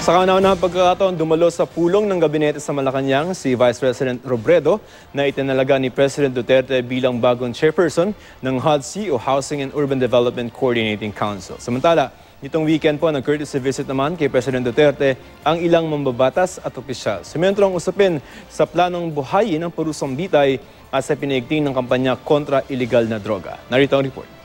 Sa kauna-unahang pagkakataon, dumalo sa pulong ng gabinete sa Malacanang si Vice President Robredo na itinalaga ni President Duterte bilang bagong chairperson ng HUD-C o Housing and Urban Development Coordinating Council. Samantala, nitong weekend po, nag-courtesy visit naman kay President Duterte ang ilang mambabatas at opisyal. Sumentro ang usapin sa planong buhayin ng parusang bitay at sa pinaigting ng kampanya kontra iligal na droga. Narito ang report.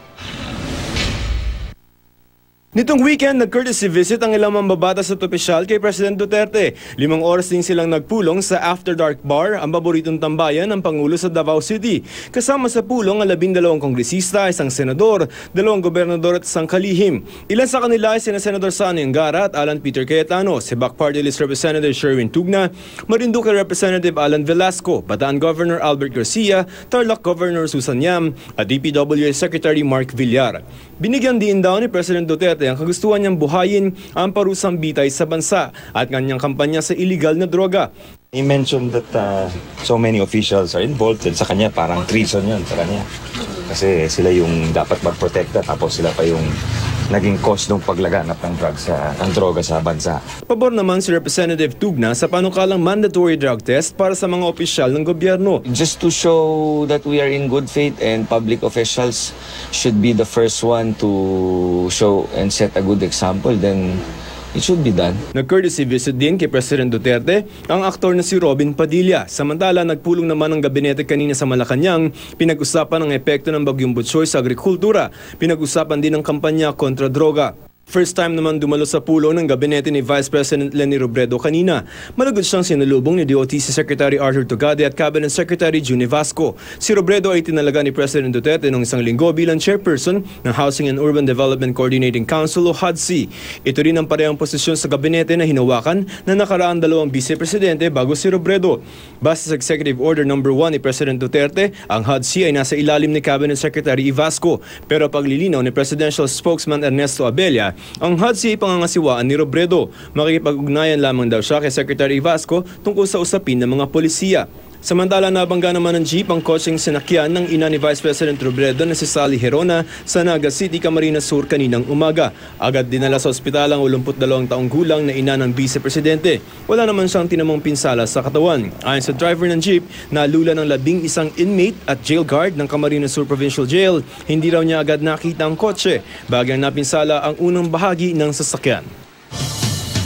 Nitong weekend, nag-courtesy visit ang ilang mambabatas at opisyal kay President Duterte. 5 oras din silang nagpulong sa After Dark Bar, ang paboritong tambayan ng Pangulo sa Davao City. Kasama sa pulong ang 12 kongresista, 1 senador, 2 gobernador at 1 kalihim. Ilan sa kanila ay sina Senador Sani Angara at Alan Peter Cayetano, si Bac Party List Representative Sherwin Tugna, Marinduque Representative Alan Velasco, Bataan Governor Albert Garcia, Tarlac Governor Susan Yam at DPWH Secretary Mark Villar. Binigyan din daw ni President Duterte ang kagustuhan niyang buhayin ang parusang bitay sa bansa at kanyang kampanya sa iligal na droga. He mentioned that so many officials are involved and sa kanya parang treason yun sa kanya. Kasi sila yung dapat magprotekta tapos sila pa yung naging cause ng paglaganap ng droga sa bansa. Pabor naman si Representative Tugna sa panukalang mandatory drug test para sa mga opisyal ng gobyerno. Just to show that we are in good faith and public officials should be the first one to show and set a good example, then it should be done. Nag-courtesy visit din kay President Duterte ang aktor na si Robin Padilla. Samantala, nagpulong naman ang gabinete kanina sa Malacanang, pinag-usapan ang epekto ng Bagyong Butsoy sa agrikultura, pinag-usapan din ang kampanya kontra droga. First time naman dumalo sa pulong ng gabinete ni Vice President Leni Robredo kanina. Malagod siyang sinalubong ni DOTC Secretary Arthur Tugade at Cabinet Secretary Juni Vasco. Si Robredo ay tinalaga ni President Duterte noong isang linggo bilang chairperson ng Housing and Urban Development Coordinating Council o HUD-C. Ito rin ang parehang posisyon sa gabinete na hinawakan na nakaraan 2 vice-presidente bago si Robredo. Base sa Executive Order No. 1 ni President Duterte, ang HUD-C ay nasa ilalim ni Cabinet Secretary Vasco. Pero paglilinaw ni Presidential Spokesman Ernesto Abella, ang HUD-C ay pangangasiwaan ni Robredo. Makikipag-ugnayan lamang daw siya kay Secretary Vasco tungkol sa usapin ng mga polisiya. Samantala, nabangga naman ng jeep ang kotseng sinakyan ng ina ni Vice President Robredo na si Sally Herona sa Naga City, Camarines Sur kaninang umaga. Agad dinala sa ospital ang 82 taong gulang na ina ng vice-presidente. Wala naman siyang tinamang pinsala sa katawan. Ayon sa driver ng jeep, nalula ng 11 inmate at jail guard ng Camarines Sur Provincial Jail. Hindi raw niya agad nakita ang kotse. Bagyang napinsala ang unang bahagi ng sasakyan.